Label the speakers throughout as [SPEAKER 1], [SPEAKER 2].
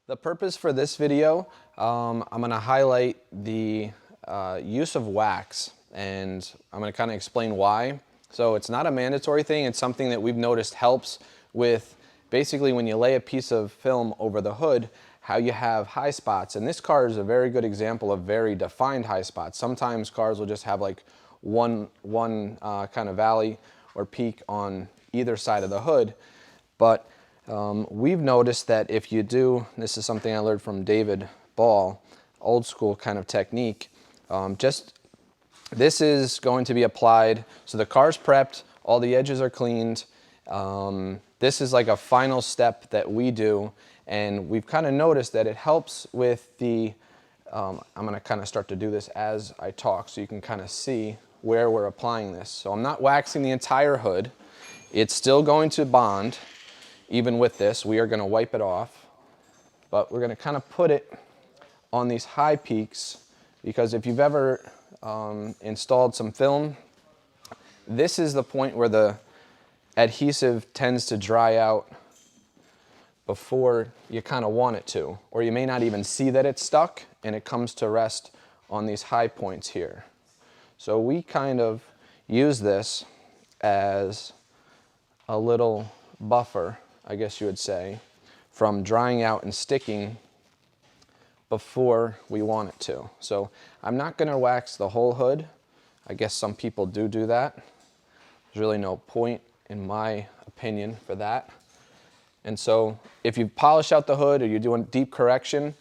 [SPEAKER 1] The purpose for this video, I'm going to highlight the use of wax, and I'm going to kind of explain why. So it's not a mandatory thing, it's something that we've noticed helps with basically when you lay a piece of film over the hood, how you have high spots. And this car is a very good example of very defined high spots. Sometimes cars will just have like one kind of valley or peak on either side of the hood, but we've noticed that if you do, this is something I learned from David Ball, old school kind of technique, this is going to be applied, so the car's prepped, all the edges are cleaned. This is like a final step that we do, and we've kind of noticed that it helps with the, I'm going to kind of start to do this as I talk so you can kind of see where we're applying this. So I'm not waxing the entire hood. It's still going to bond. Even with this, we are going to wipe it off, but we're going to kind of put it on these high peaks, because if you've ever installed some film, this is the point where the adhesive tends to dry out before you kind of want it to, or you may not even see that it's stuck and it comes to rest on these high points here. So we kind of use this as a little buffer, I guess you would say, from drying out and sticking before we want it to. So I'm not going to wax the whole hood. I guess some people do that. There's really no point, in my opinion, for that. And so if you polish out the hood or you're doing deep correction,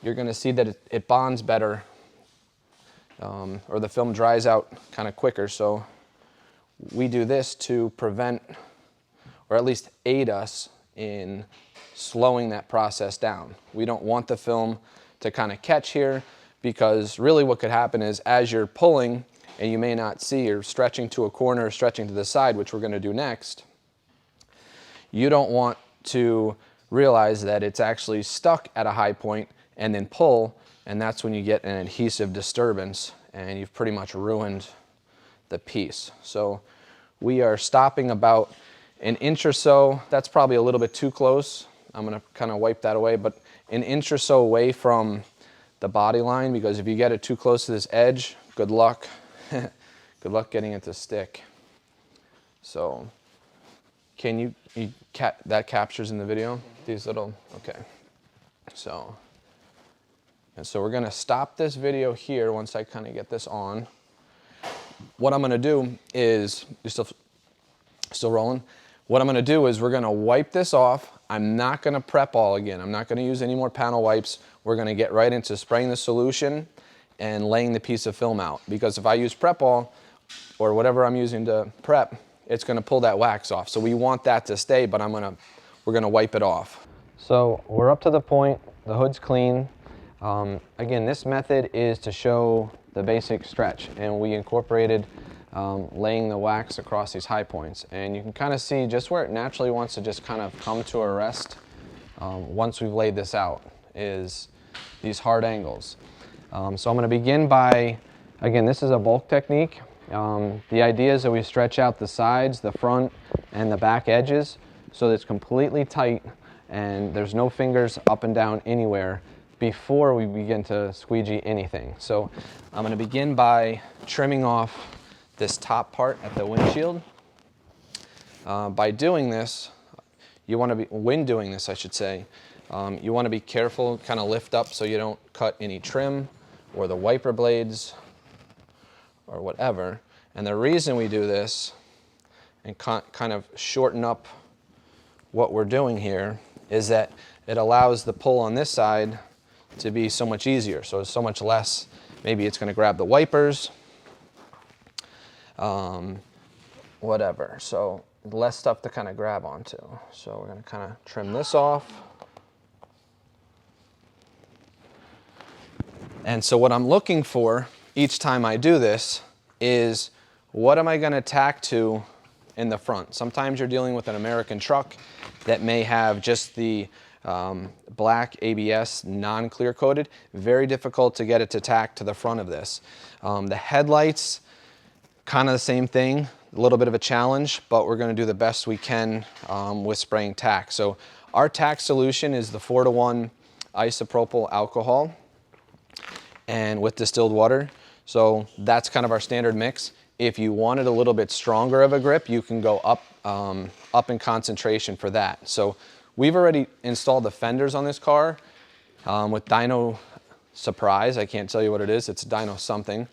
[SPEAKER 1] you're going to see that it bonds better, or the film dries out kind of quicker. So we do this to prevent, or at least aid us in slowing that process down. We don't want the film to kind of catch here, because really what could happen is as you're pulling and you may not see, you're stretching to a corner or stretching to the side, which we're going to do next, you don't want to realize that it's actually stuck at a high point and then pull, and that's when you get an adhesive disturbance and you've pretty much ruined the piece. So we are stopping about an inch or so. That's probably a little bit too close. I'm going to kind of wipe that away, but an inch or so away from the body line, because if you get it too close to this edge, good luck. Good luck getting it to stick. So can that captures in the video? These little, okay. So we're going to stop this video here once I kind of get this on. What I'm going to do is, you're still rolling? What I'm going to do is we're going to wipe this off. I'm not going to prep all again. I'm not going to use any more panel wipes. We're going to get right into spraying the solution and laying the piece of film out. Because if I use prep all, or whatever I'm using to prep, it's going to pull that wax off. So we want that to stay, but we're going to wipe it off. So we're up to the point, the hood's clean. Again, this method is to show the basic stretch, and we incorporated laying the wax across these high points, and you can kind of see just where it naturally wants to just kind of come to a rest once we've laid this out is these hard angles. So I'm going to begin by, again, this is a bulk technique. The idea is that we stretch out the sides, the front, and the back edges so that it's completely tight and there's no fingers up and down anywhere before we begin to squeegee anything. So I'm going to begin by trimming off this top part at the windshield. By doing this, when doing this I should say, you want to be careful, kind of lift up so you don't cut any trim or the wiper blades or whatever. And the reason we do this and kind of shorten up what we're doing here is that it allows the pull on this side to be so much easier. So it's so much less, maybe it's going to grab the wipers, whatever. So less stuff to kind of grab onto. So we're going to kind of trim this off. And so what I'm looking for each time I do this is, what am I going to tack to in the front? Sometimes you're dealing with an American truck that may have just the black ABS non-clear coated. Very difficult to get it to tack to the front of this. The headlights, kind of the same thing, a little bit of a challenge, but we're going to do the best we can with spraying tack. So our tack solution is the 4-to-1 isopropyl alcohol and with distilled water. So that's kind of our standard mix. If you wanted a little bit stronger of a grip, you can go up in concentration for that. So we've already installed the fenders on this car with Dyno Surprise. I can't tell you what it is. It's Dyno something.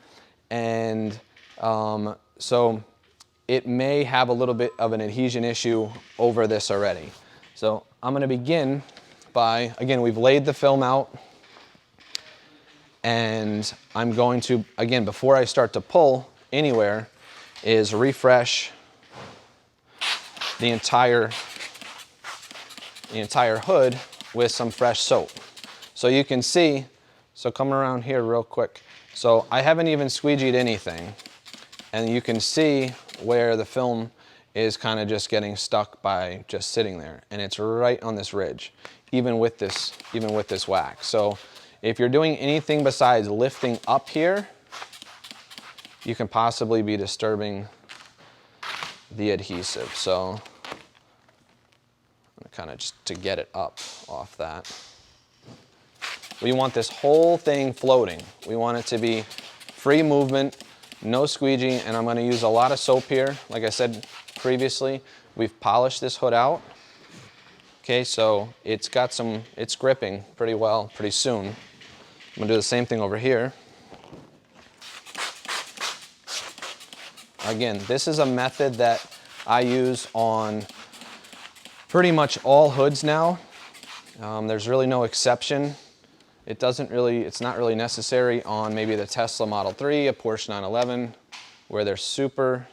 [SPEAKER 1] And so it may have a little bit of an adhesion issue over this already. So I'm going to begin by, again, we've laid the film out. And I'm going to, again, before I start to pull anywhere, is refresh the entire hood with some fresh soap. So you can see, so come around here real quick. So I haven't even squeegeed anything. And you can see where the film is kind of just getting stuck by just sitting there. And it's right on this ridge, even with this wax. So if you're doing anything besides lifting up here, you can possibly be disturbing the adhesive. So I'm kind of just to get it up off that. We want this whole thing floating. We want it to be free movement, no squeegeeing, and I'm going to use a lot of soap here. Like I said previously, we've polished this hood out. Okay, so it's gripping pretty well pretty soon. I'm going to do the same thing over here. Again, this is a method that I use on pretty much all hoods now. There's really no exception. It's not really necessary on maybe the Tesla Model 3, a Porsche 911, where they're super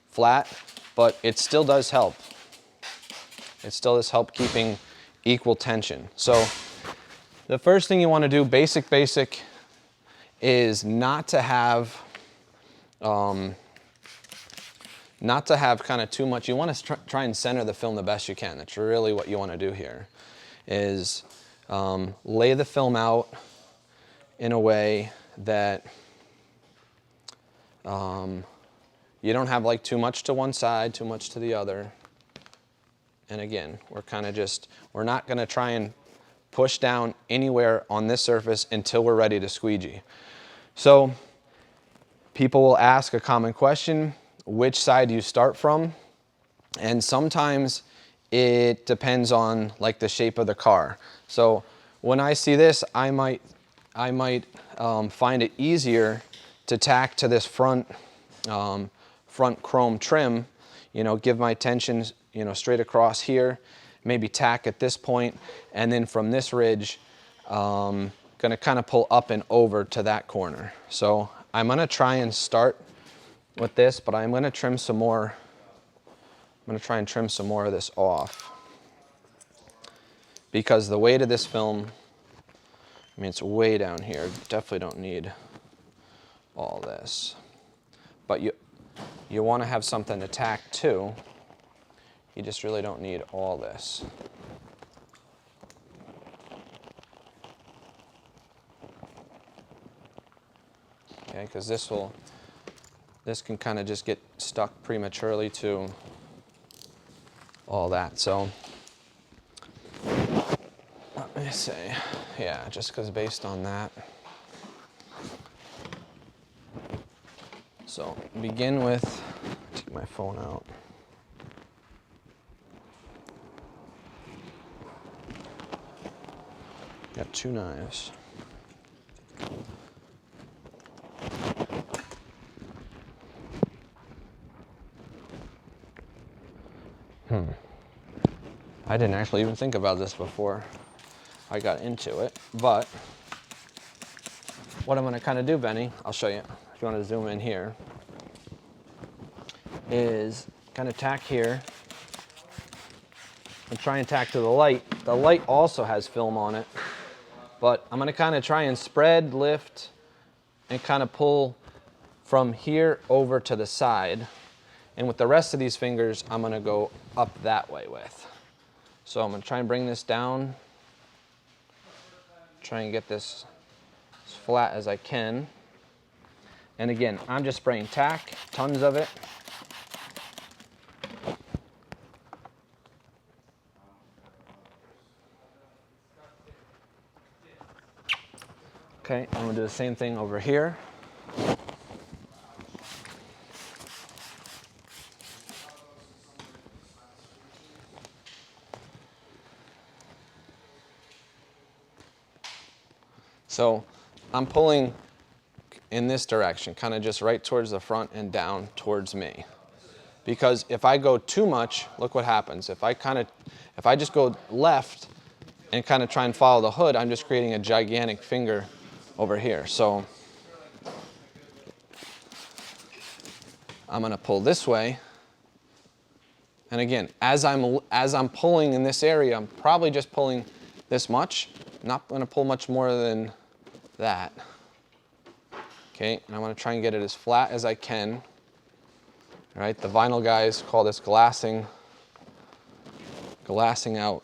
[SPEAKER 1] flat, but it still does help. It still does help keeping equal tension. So the first thing you want to do, basic, is not to have kind of too much. You want to try and center the film the best you can. That's really what you want to do here, is lay the film out in a way that you don't have like too much to one side, too much to the other. And again, we're not going to try and push down anywhere on this surface until we're ready to squeegee. So people will ask a common question, which side do you start from? And sometimes it depends on like the shape of the car. So when I see this, I might find it easier to tack to this front chrome trim, give my tension, straight across here, maybe tack at this point, and then from this ridge, gonna kind of pull up and over to that corner. So I'm gonna try and start with this, but I'm gonna trim some more. I'm gonna try and trim some more of this off, because the weight of this film, it's way down here. Definitely don't need all this, but you want to have something to tack to. You just really don't need all this. Okay, because this can kind of just get stuck prematurely to all that. So let me say, yeah, just because based on that. So begin with, take my phone out. Got two knives. I didn't actually even think about this before I got into it, but what I'm going to kind of do, Benny, I'll show you if you want to zoom in here, is kind of tack here and try and tack to the light. The light also has film on it, but I'm going to kind of try and spread, lift, and kind of pull from here over to the side. And with the rest of these fingers, I'm going to go up that way with. So I'm going to try and bring this down, try and get this as flat as I can. And again, I'm just spraying tack, tons of it. Okay, I'm gonna do the same thing over here. So I'm pulling in this direction, kind of just right towards the front and down towards me. Because if I go too much, look what happens. If I just go left and kind of try and follow the hood, I'm just creating a gigantic finger over here. So I'm gonna pull this way. And again, as I'm pulling in this area, I'm probably just pulling this much. Not gonna pull much more than that. Okay, and I wanna try and get it as flat as I can. All right, the vinyl guys call this glassing out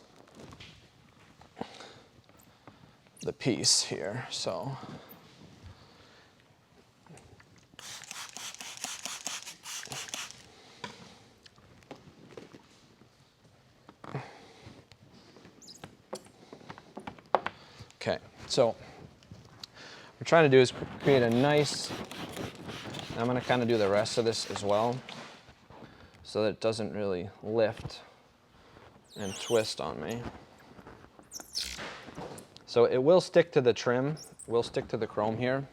[SPEAKER 1] the piece here, so. Okay, so what we're trying to do is create a nice, I'm gonna kind of do the rest of this as well, so that it doesn't really lift and twist on me. So it will stick to the trim, will stick to the chrome here.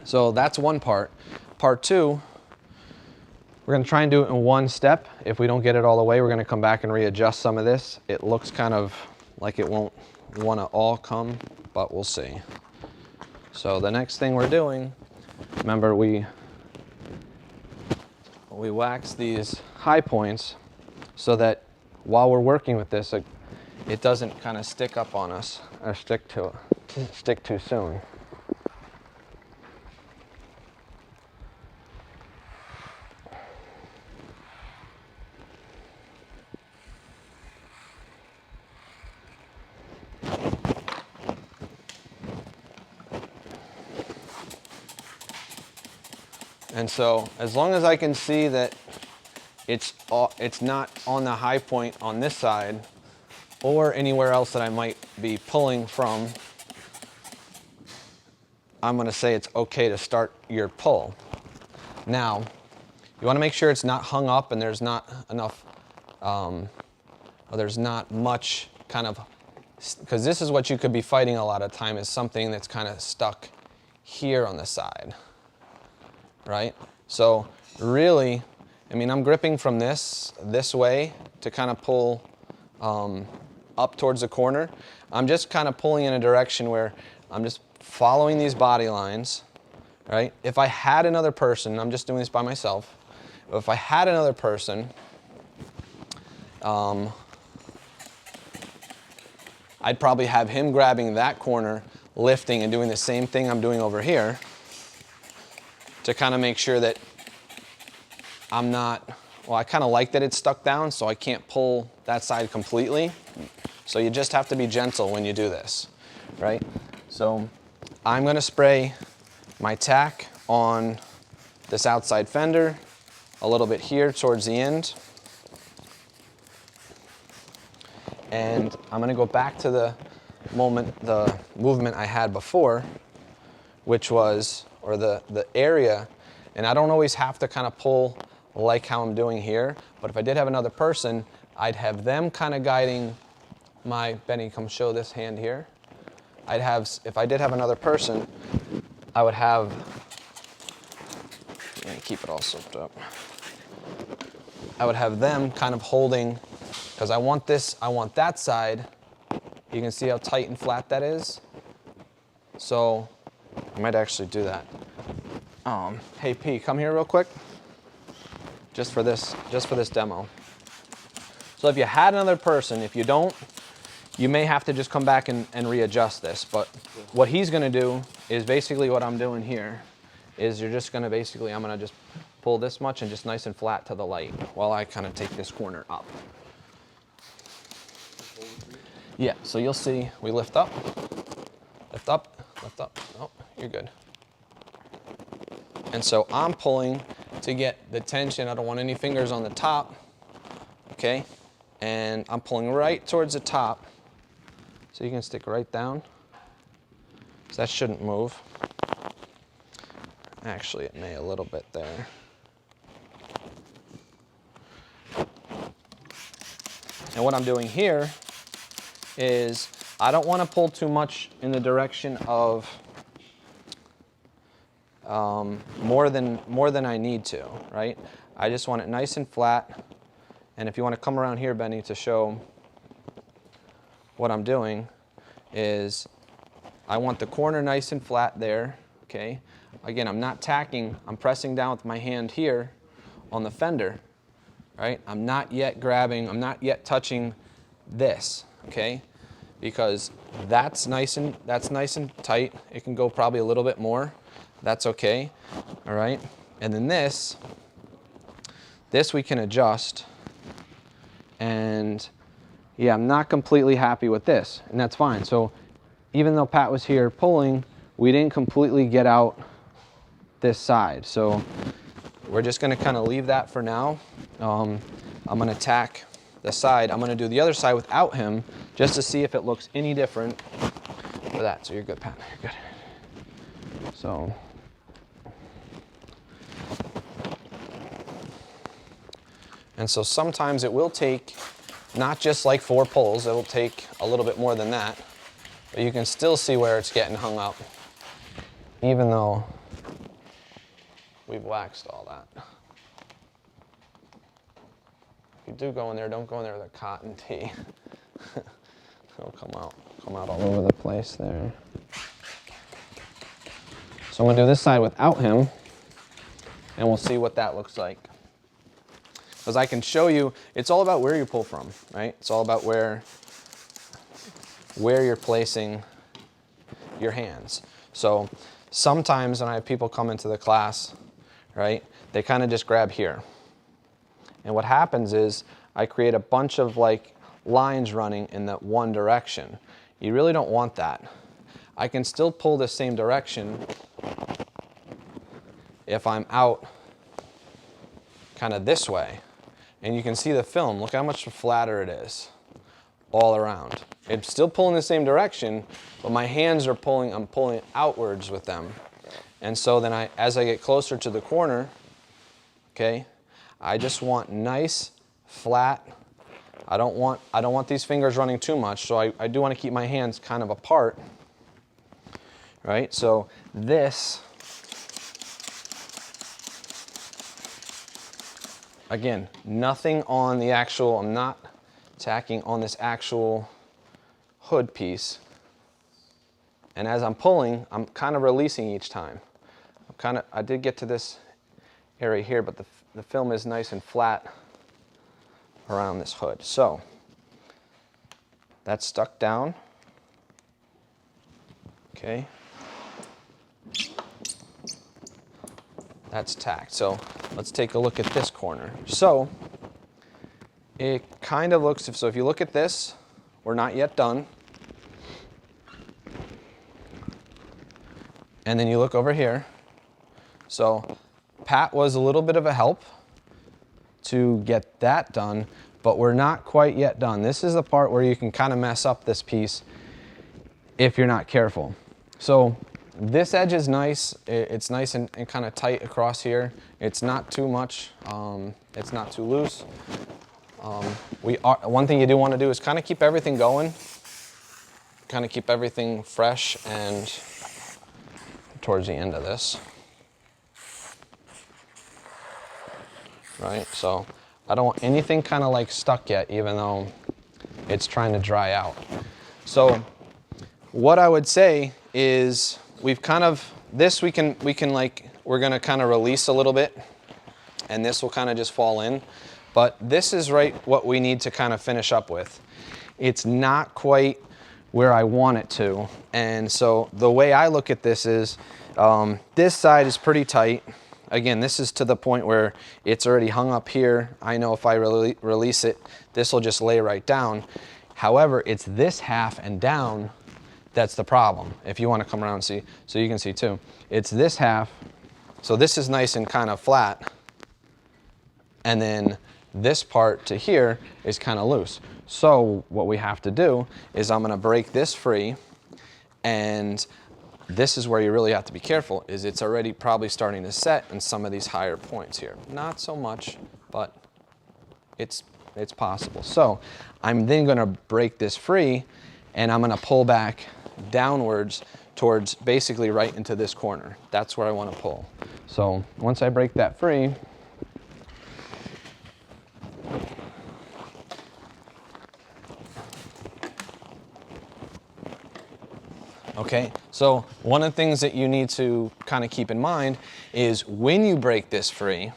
[SPEAKER 1] So that's one part. Part two, we're gonna try and do it in one step. If we don't get it all the way, we're gonna come back and readjust some of this. It looks kind of like it won't wanna all come, but we'll see. So the next thing we're doing, remember we wax these high points so that while we're working with this, it doesn't kind of stick up on us or stick too soon. And so as long as I can see that it's not on the high point on this side or anywhere else that I might be pulling from, I'm gonna say it's okay to start your pull. Now, you wanna make sure it's not hung up and there's not enough, or there's not much kind of, because this is what you could be fighting a lot of time, is something that's kind of stuck here on the side, right? So really, I mean, I'm gripping from this way to kind of pull up towards the corner. I'm just kind of pulling in a direction where I'm just following these body lines, right? If I had another person, I'm just doing this by myself, but if I had another person, I'd probably have him grabbing that corner, lifting and doing the same thing I'm doing over here to kind of make sure that I'm not, well, I kind of like that it's stuck down, so I can't pull that side completely. So you just have to be gentle when you do this, right? So I'm gonna spray my tack on this outside fender, a little bit here towards the end. And I'm gonna go back to the movement I had before, which was, or the area, and I don't always have to kind of pull like how I'm doing here, but if I did have another person, I'd have them kind of guiding my, Benny, come show this hand here. If I did have another person, I would have, let me keep it all soaked up. I would have them kind of holding, because I want that side. You can see how tight and flat that is. So I might actually do that. Hey P, come here real quick. Just for this demo. So if you had another person, if you don't, you may have to just come back and readjust this. But what he's gonna do is basically what I'm doing here, is you're just gonna basically, I'm gonna just pull this much and just nice and flat to the light while I kind of take this corner up. Yeah, so you'll see, we lift up, lift up, lift up. Oh, you're good. And so I'm pulling to get the tension. I don't want any fingers on the top, okay? And I'm pulling right towards the top. So you can stick right down. So that shouldn't move. Actually, it may a little bit there. And what I'm doing here is I don't want to pull too much in the direction of more than I need to, right? I just want it nice and flat. And if you want to come around here, Benny, to show what I'm doing is I want the corner nice and flat there, okay? Again, I'm not tacking, I'm pressing down with my hand here on the fender, right? I'm not yet grabbing, I'm not yet touching this, okay? Because that's nice and tight. It can go probably a little bit more. That's okay, all right? And then this we can adjust. And yeah, I'm not completely happy with this, and that's fine. So even though Pat was here pulling, we didn't completely get out this side. So we're just gonna kind of leave that for now. I'm gonna tack the side. I'm gonna do the other side without him just to see if it looks any different for that. So you're good, Pat, you're good. So. And so sometimes it will take not just like 4 pulls, it'll take a little bit more than that, but you can still see where it's getting hung up, even though we've waxed all that. If you do go in there, don't go in there with a cotton tee. It'll come out all over the place there. So I'm gonna do this side without him, and we'll see what that looks like. Because I can show you, it's all about where you pull from, right? It's all about where you're placing your hands. So sometimes when I have people come into the class, right, they kind of just grab here. And what happens is I create a bunch of like lines running in that one direction. You really don't want that. I can still pull the same direction if I'm out kind of this way. And you can see the film, look how much flatter it is all around. It's still pulling the same direction, but my hands are pulling, I'm pulling outwards with them. And so then as I get closer to the corner, okay, I just want nice, flat. I don't want these fingers running too much, so I do want to keep my hands kind of apart, right? So this, again, nothing on the actual, I'm not tacking on this actual hood piece. And as I'm pulling, I'm kind of releasing each time. I did get to this area here, but the film is nice and flat around this hood. So that's stuck down, okay. That's tacked. So let's take a look at this corner. So it kind of looks, so if you look at this, we're not yet done. And then you look over here. So Pat was a little bit of a help to get that done, but we're not quite yet done. This is the part where you can kind of mess up this piece if you're not careful. So this edge is nice. It's nice and kind of tight across here. It's not too much. It's not too loose. One thing you do want to do is kind of keep everything going, kind of keep everything fresh and towards the end of this. Right, so I don't want anything kind of like stuck yet, even though it's trying to dry out. So what I would say is we've kind of, this we're gonna kind of release a little bit, and this will kind of just fall in. But this is right what we need to kind of finish up with. It's not quite where I want it to. And so the way I look at this is, this side is pretty tight. Again, this is to the point where it's already hung up here. I know if I release it, this will just lay right down. However, it's this half and down that's the problem. If you want to come around and see, so you can see too. It's this half, so this is nice and kind of flat. And then this part to here is kind of loose. So what we have to do is I'm gonna break this free, and this is where you really have to be careful, is it's already probably starting to set in some of these higher points here. Not so much, but it's possible. So I'm then gonna break this free, and I'm gonna pull back downwards towards basically right into this corner. That's where I wanna pull. So once I break that free, okay, so one of the things that you need to kind of keep in mind is when you break this free,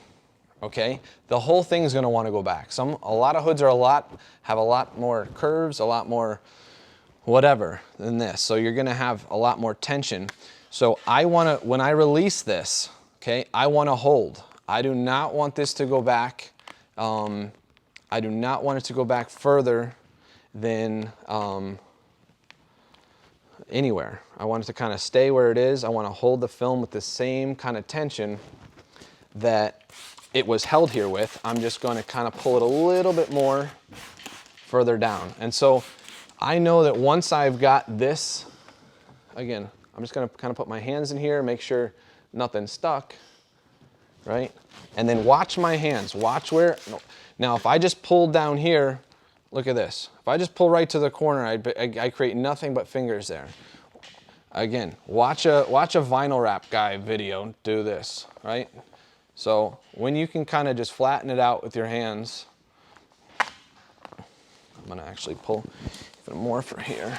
[SPEAKER 1] okay, the whole thing's going to want to go back. A lot of hoods have a lot more curves, a lot more whatever than this. So you're going to have a lot more tension. So when I release this, okay, I want to hold. I do not want this to go back. I do not want it to go back further than anywhere. I want it to kind of stay where it is. I want to hold the film with the same kind of tension that it was held here with. I'm just going to kind of pull it a little bit more further down. And so I know that once I've got this, again, I'm just going to kind of put my hands in here, make sure nothing's stuck, right? And then watch my hands, watch where, now if I just pull down here, look at this. If I just pull right to the corner, I create nothing but fingers there. Again, watch a vinyl wrap guy video do this, right? So when you can kind of just flatten it out with your hands, I'm gonna actually pull even more for here.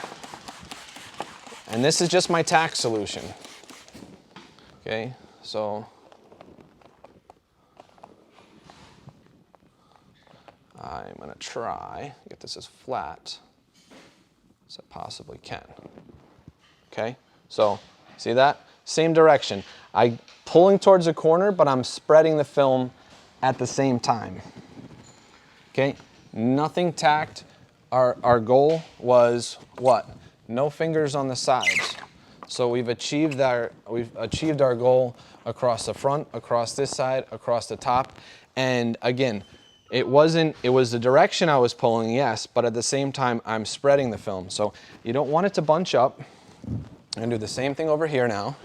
[SPEAKER 1] And this is just my tack solution. Okay, so I'm gonna try get this as flat as I possibly can. Okay, so see that? Same direction. I'm pulling towards the corner, but I'm spreading the film at the same time. Okay, nothing tacked. Our goal was what? No fingers on the sides. So we've achieved our goal across the front, across this side, across the top. And again, it was the direction I was pulling, yes, but at the same time, I'm spreading the film. So you don't want it to bunch up. I'm gonna do the same thing over here now.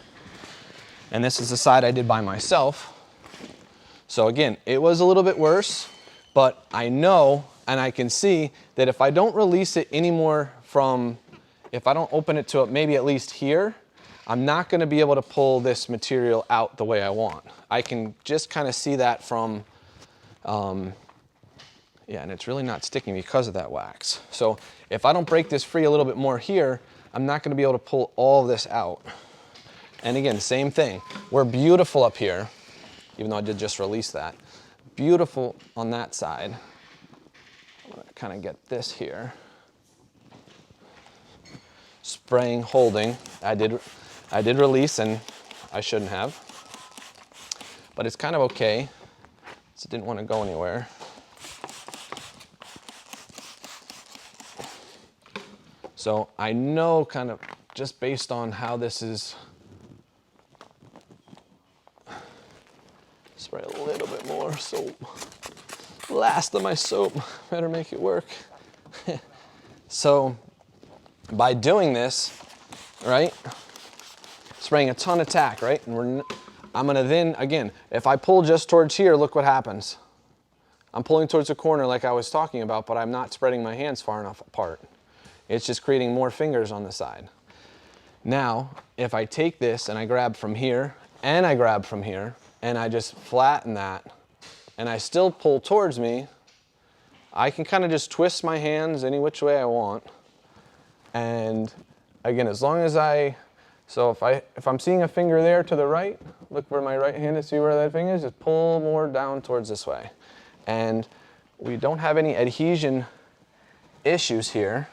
[SPEAKER 1] And this is the side I did by myself. So again, it was a little bit worse, but I know and I can see that if I don't release it anymore if I don't open it to maybe at least here, I'm not gonna be able to pull this material out the way I want. I can just kind of see that from, yeah, and it's really not sticking because of that wax. So if I don't break this free a little bit more here, I'm not gonna be able to pull all this out. And again, same thing. We're beautiful up here, even though I did just release that. Beautiful on that side. I'm gonna kind of get this here. Spraying, holding. I did release and I shouldn't have. But it's kind of okay. So it didn't want to go anywhere. So I know kind of just based on how this is, spray a little bit more soap. Last of my soap, better make it work. So by doing this, right, spraying a ton of tack, right, and I'm gonna then, again, if I pull just towards here, look what happens. I'm pulling towards the corner like I was talking about, but I'm not spreading my hands far enough apart. It's just creating more fingers on the side. Now, if I take this and I grab from here, and I grab from here, and I just flatten that, and I still pull towards me, I can kind of just twist my hands any which way I want. And again, as long as so if I'm seeing a finger there to the right, look where my right hand is, see where that finger is, just pull more down towards this way. And we don't have any adhesion issues here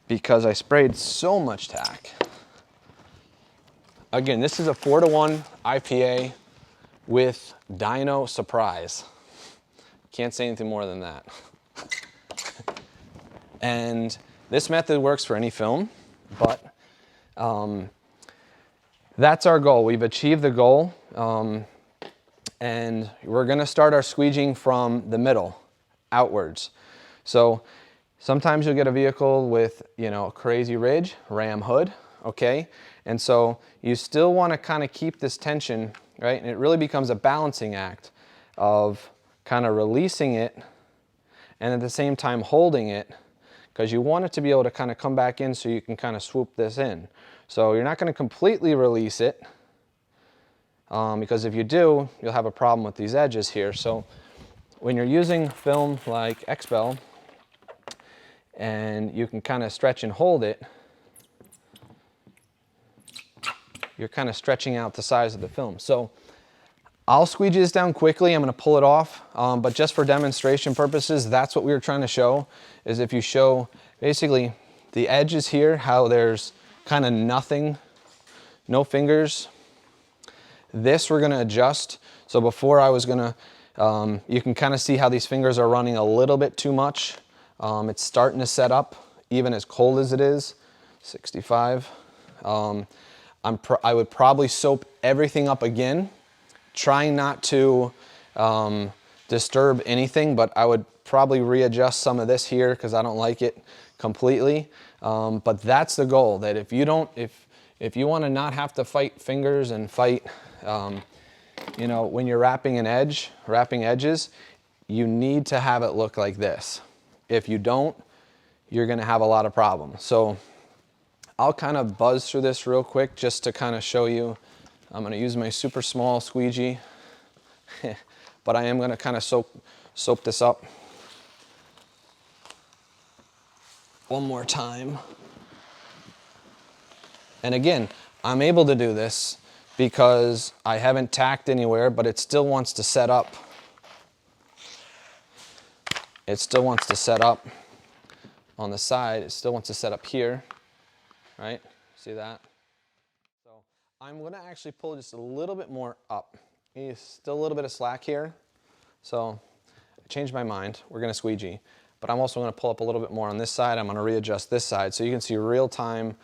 [SPEAKER 1] because I sprayed so much tack. Again, this is a 4-to-1 IPA with dyno surprise. Can't say anything more than that. And this method works for any film, but that's our goal. We've achieved the goal, and we're gonna start our squeegeeing from the middle, outwards. So Sometimes you'll get a vehicle with, you know, a crazy ridge, ram hood, okay? And so you still want to kind of keep this tension, right? And it really becomes a balancing act of kind of releasing it and at the same time holding it, because you want it to be able to kind of come back in so you can kind of swoop this in. So you're not going to completely release it, because if you do, you'll have a problem with these edges here. So when you're using film like XPEL, and you can kind of stretch and hold it, you're kind of stretching out the size of the film. So I'll squeegee this down quickly. I'm going to pull it off, but just for demonstration purposes, that's what we were trying to show, is if you show basically the edges here, how there's kind of nothing, no fingers. This we're going to adjust. So before I was going to, you can kind of see how these fingers are running a little bit too much. It's starting to set up, even as cold as it is, 65. I would probably soap everything up again, trying not to disturb anything, but I would probably readjust some of this here because I don't like it completely. But that's the goal, that if you don't, if you want to not have to fight fingers and fight, you know, when you're wrapping edges, you need to have it look like this. If you don't, you're going to have a lot of problems. So I'll kind of buzz through this real quick just to kind of show you. I'm going to use my super small squeegee, but I am going to kind of soap this up one more time. And again, I'm able to do this because I haven't tacked anywhere, but it still wants to set up. It still wants to set up on the side. It still wants to set up here, right? See that? So I'm going to actually pull just a little bit more up. There's still a little bit of slack here. So I changed my mind. We're going to squeegee. But I'm also going to pull up a little bit more on this side. I'm going to readjust this side so you can see real time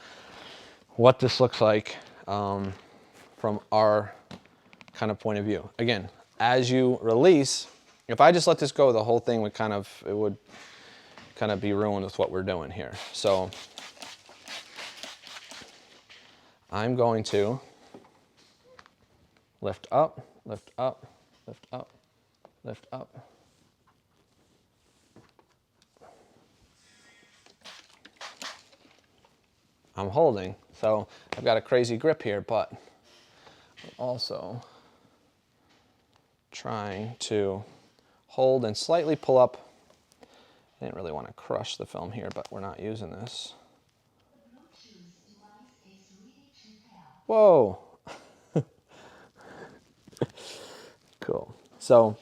[SPEAKER 1] what this looks like from our kind of point of view. Again, as you release, if I just let this go, the whole thing would it would kind of be ruined with what we're doing here. So I'm going to lift up, lift up, lift up, lift up. I'm holding, so I've got a crazy grip here, but I'm also trying to hold and slightly pull up. I didn't really want to crush the film here, but we're not using this. Whoa! Cool. So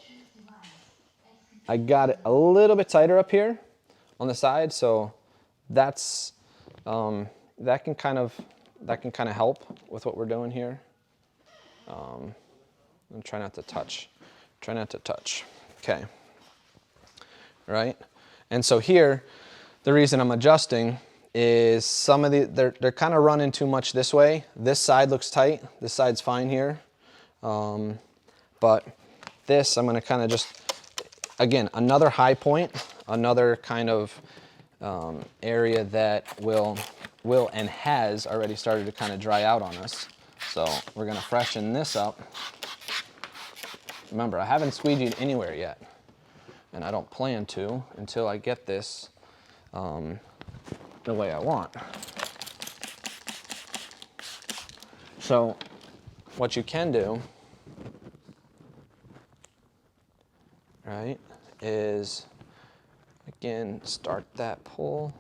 [SPEAKER 1] I got it a little bit tighter up here on the side, so that's that can kind of help with what we're doing here. And try not to touch. Try not to touch. Okay. Right? And so here, the reason I'm adjusting is some of they're kind of running too much this way. This side looks tight. This side's fine here. But this, I'm going to kind of just, again, another high point, another kind of area that will and has already started to kind of dry out on us. So we're going to freshen this up. Remember, I haven't squeegeed anywhere yet, and I don't plan to until I get this the way I want. So what you can do, right, is again start that pull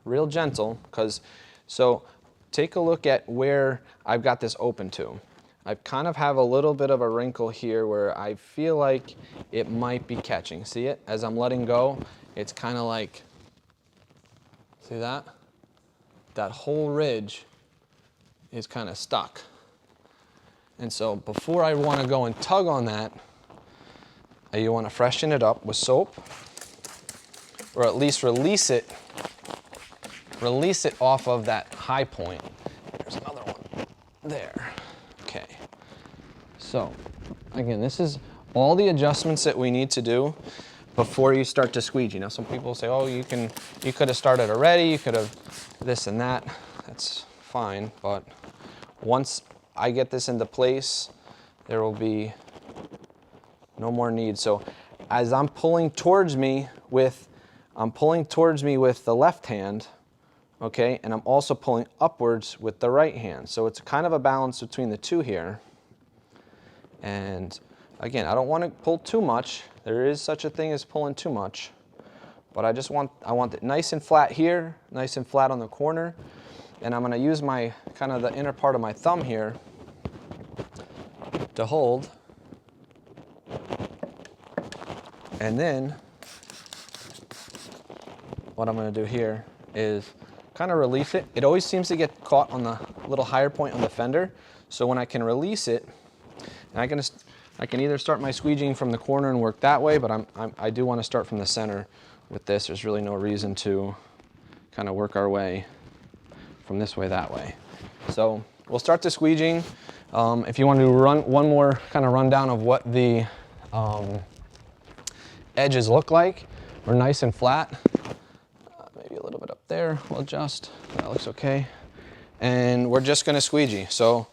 [SPEAKER 1] real gentle, because so take a look at where I've got this open to. I kind of have a little bit of a wrinkle here where I feel like it might be catching. See it? As I'm letting go, it's kind of like, see that? That whole ridge is kind of stuck. And so before I want to go and tug on that, you want to freshen it up with soap, or at least release it off of that high point. There's another one there. Okay. So again, this is all the adjustments that we need to do, before you start to squeegee. Now some people say, oh, you could have started already, you could have this and that. That's fine, but once I get this into place, there will be no more need. So as I'm pulling towards me with the left hand, okay, and I'm also pulling upwards with the right hand. So it's kind of a balance between the two here. And again, I don't want to pull too much. There is such a thing as pulling too much, but I want it nice and flat here, nice and flat on the corner. And I'm going to use my kind of the inner part of my thumb here to hold. And then what I'm going to do here is kind of release it. It always seems to get caught on the little higher point on the fender. So when I can release it, and I can either start my squeegeeing from the corner and work that way, but I do want to start from the center with this. There's really no reason to kind of work our way from this way that way. So we'll start the squeegeeing. If you want to run one more kind of rundown of what the edges look like, we're nice and flat. Maybe a little bit up there, we'll adjust. That looks okay. And we're just gonna squeegee. So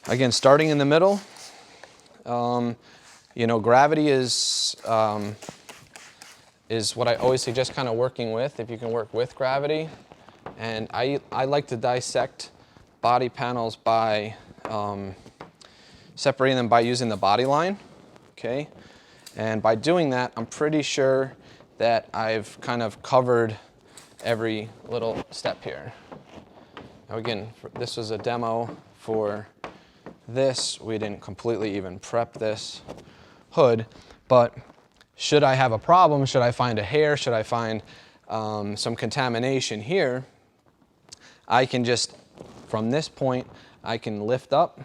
[SPEAKER 1] again, starting in the middle, you know, gravity is what I always suggest kind of working with, if you can work with gravity. And I like to dissect body panels by separating them by using the body line, okay? And by doing that, I'm pretty sure that I've kind of covered every little step here. Now again, this was a demo for this. We didn't completely even prep this hood, but should I have a problem, should I find a hair, should I find some contamination here, I can just, from this point, I can lift up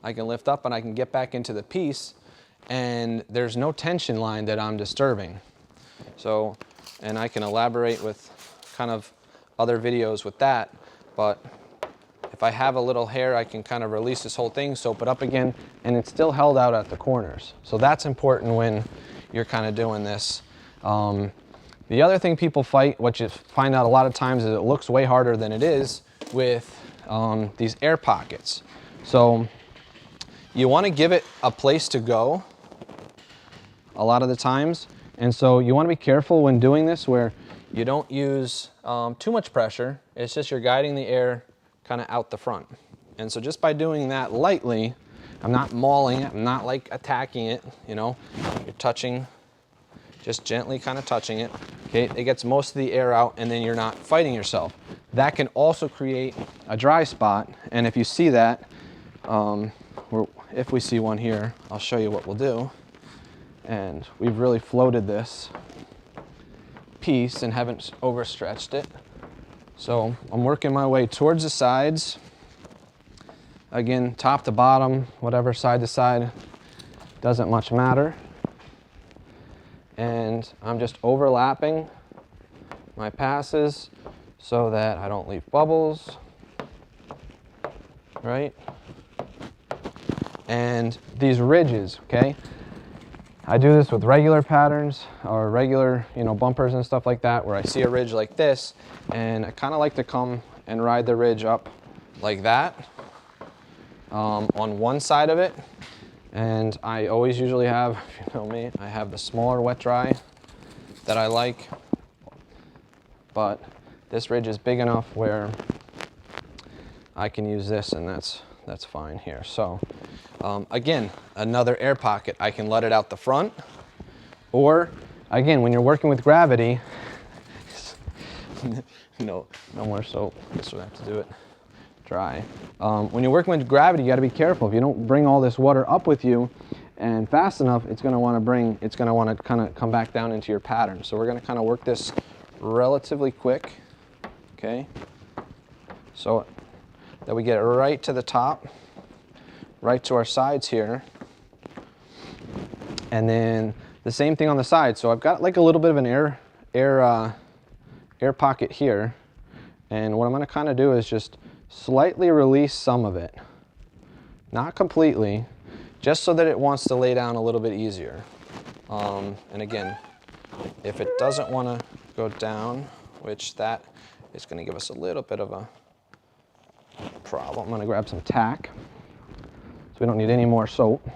[SPEAKER 1] and I can get back into the piece, and there's no tension line that I'm disturbing. So, and I can elaborate with kind of other videos with that, but if I have a little hair, I can kind of release this whole thing, soap it up again, and it's still held out at the corners. So that's important when you're kind of doing this. The other thing people fight, which you find out a lot of times, is it looks way harder than it is with these air pockets. So you want to give it a place to go a lot of the times. And so you want to be careful when doing this where you don't use too much pressure. It's just you're guiding the air kind of out the front. And so just by doing that lightly, I'm not mauling it, I'm not like attacking it, you know, you're touching, just gently kind of touching it. Okay, it gets most of the air out and then you're not fighting yourself. That can also create a dry spot. And if you see that, if we see one here, I'll show you what we'll do. And we've really floated this piece and haven't overstretched it. So I'm working my way towards the sides. Again, top to bottom, whatever, side to side, doesn't much matter. And I'm just overlapping my passes so that I don't leave bubbles, right? And these ridges, okay? I do this with regular patterns or regular, you know, bumpers and stuff like that, where I see a ridge like this, and I kind of like to come and ride the ridge up like that on one side of it. And I always usually have, if you know me, I have the smaller wet dry that I like, but this ridge is big enough where I can use this, and that's fine here. So again, another air pocket. I can let it out the front, or again, when you're working with gravity, no more soap. Guess we'll have to do it dry. When you're working with gravity, you got to be careful. If you don't bring all this water up with you and fast enough, it's going to want to kind of come back down into your pattern. So we're going to kind of work this relatively quick, okay? So that we get it right to the top, right to our sides here. And then the same thing on the side. So I've got like a little bit of an air pocket here. And what I'm going to kind of do is just slightly release some of it. Not completely, just so that it wants to lay down a little bit easier, And again, if it doesn't want to go down, which that is going to give us a little bit of a problem, I'm going to grab some tack so we don't need any more soap.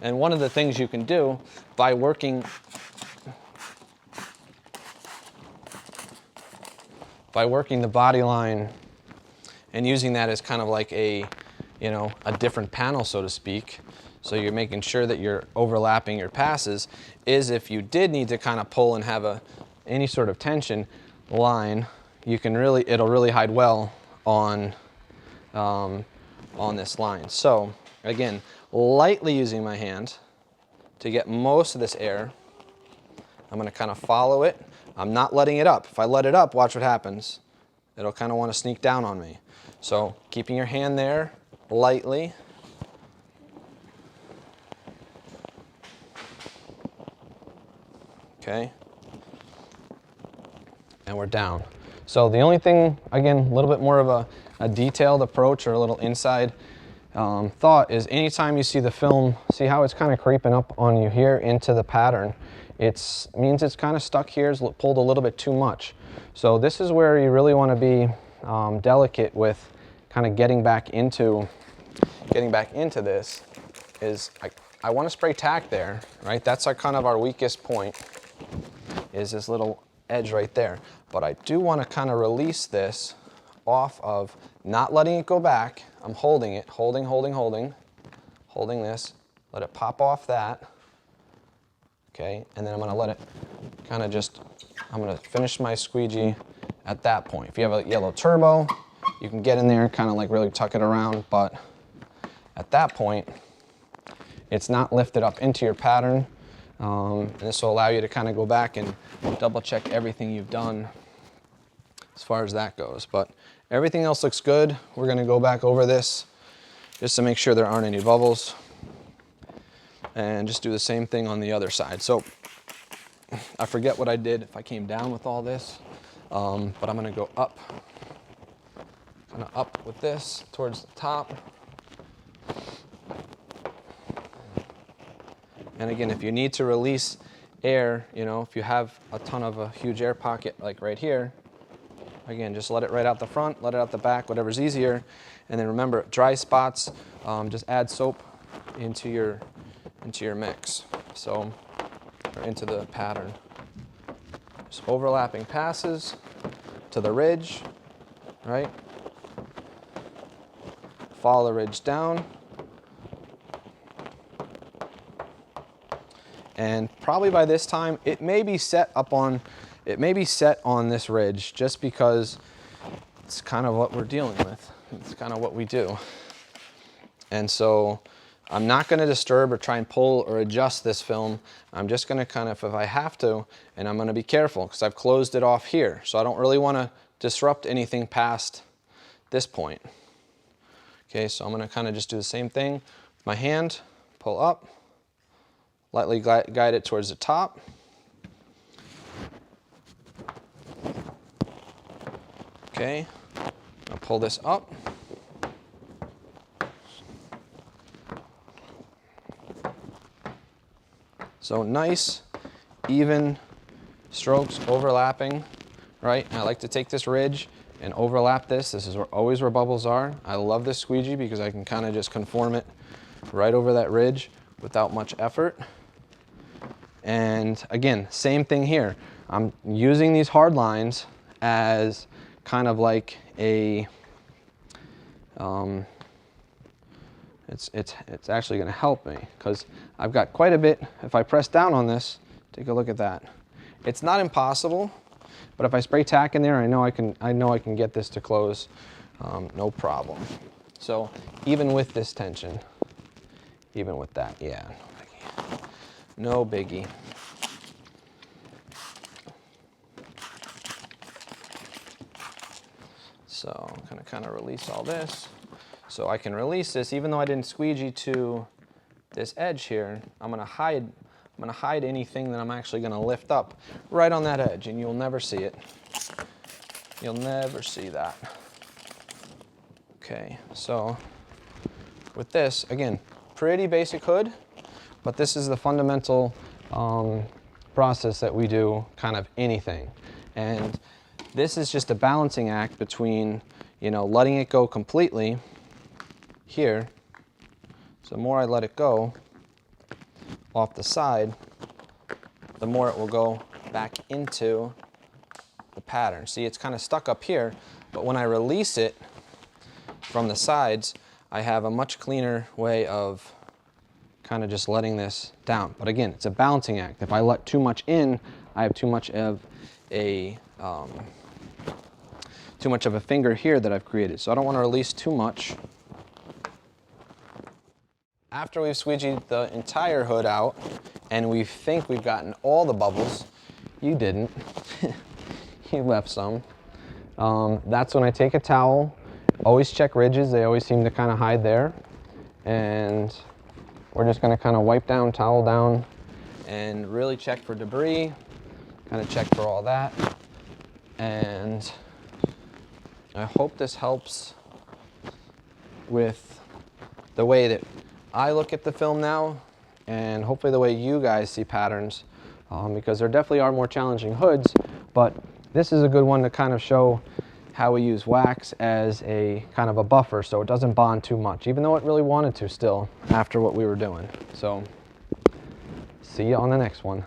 [SPEAKER 1] And one of the things you can do by working the body line and using that as kind of like a, you know, a different panel, so to speak, so you're making sure that you're overlapping your passes, is if you did need to kind of pull and have any sort of tension line, you can really, it'll really hide well on this line. So again, lightly using my hand to get most of this air. I'm going to kind of follow it. I'm not letting it up. If I let it up, watch what happens. It'll kind of want to sneak down on me. So keeping your hand there lightly. Okay. And we're down. So the only thing, again, a little bit more of a detailed approach or a little inside thought is anytime you see the film, see how it's kind of creeping up on you here into the pattern. It means it's kind of stuck here, it's pulled a little bit too much. So this is where you really want to be delicate with kind of getting back into this. Is I want to spray tack there, right? That's kind of our weakest point, is this little edge right there. But I do want to kind of release this off of, not letting it go back. I'm holding it, holding this, let it pop off that. Okay, and then I'm going to let it kind of just, I'm going to finish my squeegee at that point. If you have a yellow turbo, you can get in there, kind of like really tuck it around, but at that point, it's not lifted up into your pattern. And this will allow you to kind of go back and double check everything you've done as far as that goes. But everything else looks good. We're going to go back over this just to make sure there aren't any bubbles. And just do the same thing on the other side. So I forget what I did if I came down with all this, but I'm going to go up, kind of up with this towards the top. And again, if you need to release air, you know, if you have a ton of a huge air pocket like right here, again, just let it right out the front, let it out the back, whatever's easier. And then remember, dry spots, just add soap into your mix, so, or into the pattern. Just overlapping passes to the ridge, right? Follow the ridge down. And probably by this time, it may be set on this ridge, just because it's kind of what we're dealing with. It's kind of what we do. And so I'm not going to disturb or try and pull or adjust this film. I'm just going to kind of, if I have to, and I'm going to be careful because I've closed it off here. So I don't really want to disrupt anything past this point. Okay, so I'm going to kind of just do the same thing with my hand, pull up, lightly guide it towards the top. Okay, I'll pull this up. So nice, even strokes overlapping, right? And I like to take this ridge and overlap this. This is always where bubbles are. I love this squeegee because I can kind of just conform it right over that ridge without much effort. And again, same thing here. I'm using these hard lines as kind of like a, it's actually going to help me because I've got quite a bit. If I press down on this, take a look at that. It's not impossible, but if I spray tack in there, I know I can get this to close, no problem. So even with this tension, even with that, yeah, no biggie. So I'm going to kind of release all this. So I can release this, even though I didn't squeegee to this edge here, I'm going to hide anything that I'm actually going to lift up right on that edge, and you'll never see it. You'll never see that. Okay, so with this, again, pretty basic hood, but this is the fundamental process that we do kind of anything. And this is just a balancing act between, you know, letting it go completely here. So the more I let it go off the side, the more it will go back into the pattern. See, it's kind of stuck up here, but when I release it from the sides, I have a much cleaner way of kind of just letting this down. But again, it's a balancing act. If I let too much in, I have too much of a finger here that I've created. So I don't want to release too much. After we've squeegeed the entire hood out and we think we've gotten all the bubbles, you didn't. You left some. That's when I take a towel. Always check ridges. They always seem to kind of hide there. And we're just going to kind of wipe down, towel down, and really check for debris, kind of check for all that. And I hope this helps with the way that I look at the film now, and hopefully the way you guys see patterns, because there definitely are more challenging hoods, but this is a good one to kind of show how we use wax as a kind of a buffer so it doesn't bond too much, even though it really wanted to still after what we were doing. So see you on the next one.